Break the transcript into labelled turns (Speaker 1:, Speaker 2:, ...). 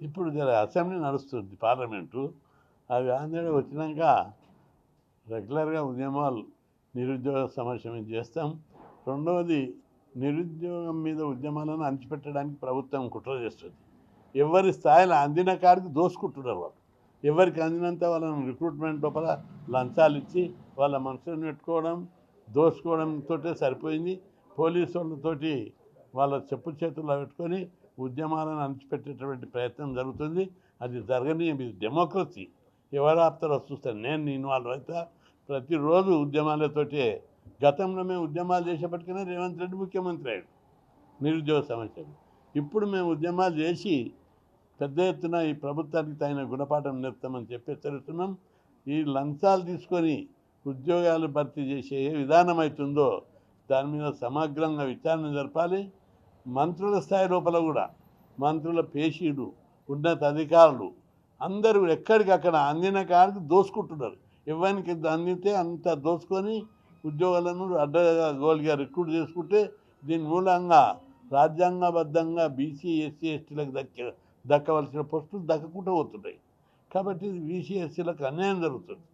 Speaker 1: ఇప్పుడు జర అసెంబ్లీ నడుస్తుంది, పార్లమెంటు. అవి ఆంధ్రలో వచ్చినాక రెగ్యులర్గా ఉద్యమాలు, నిరుద్యోగ సమస్య మీద చేస్తాం. రెండవది, నిరుద్యోగం మీద ఉద్యమాలను అణచిపెట్టడానికి ప్రభుత్వం కుట్ర చేస్తుంది. ఎవరి స్థాయిలో అందిన కాడికి దోసుకుంటున్నారు వాళ్ళు. ఎవరికి అందినంత వాళ్ళని రిక్రూట్మెంట్ లోపల లంచాలు ఇచ్చి వాళ్ళ మనుషులను పెట్టుకోవడం, దోసుకోవడంతో సరిపోయింది. పోలీసు వాళ్ళతోటి వాళ్ళ చెప్పు చేతుల్లో పెట్టుకొని ఉద్యమాలను అణచిపెట్టేటువంటి ప్రయత్నం జరుగుతుంది. అది జరగని, ఇది డెమోక్రసీ. ఎవరు ఆపుతారో చూస్తాను. నేను ఇన్వాల్వ్ అవుతా ప్రతిరోజు ఉద్యమాలతోటే. గతంలో మేము ఉద్యమాలు చేసేప్పటికైనా రేవంత్ రెడ్డి ముఖ్యమంత్రి అయ్యాడు నిరుద్యోగ సమస్యలు. ఇప్పుడు మేము ఉద్యమాలు చేసి పెద్ద ఎత్తున ఈ ప్రభుత్వానికి తగిన గుణపాఠం నేర్పుతామని చెప్పి హెచ్చరిస్తున్నాం. ఈ లంచాలు తీసుకొని ఉద్యోగాలు భర్తీ చేసే ఏ విధానం అవుతుందో దాని మీద సమగ్రంగా విచారణ జరపాలి. మంత్రుల స్థాయి లోపల కూడా మంత్రుల పేషీలు, ఉన్నత అధికారులు అందరూ ఎక్కడికక్కడ అందిన కాడికి దోసుకుంటున్నారు. ఎవరికి అందితే అంత దోసుకొని ఉద్యోగాలను అడ్డగోలుగా రిక్రూట్ చేసుకుంటే దీని మూలంగా రాజ్యాంగబద్ధంగా బీసీ, ఎస్సీ, ఎస్టీలకు దక్కవలసిన పోస్టులు దక్కకుండా పోతున్నాయి. కాబట్టి బీసీ, ఎస్సీలకు అన్యాయం జరుగుతుంది.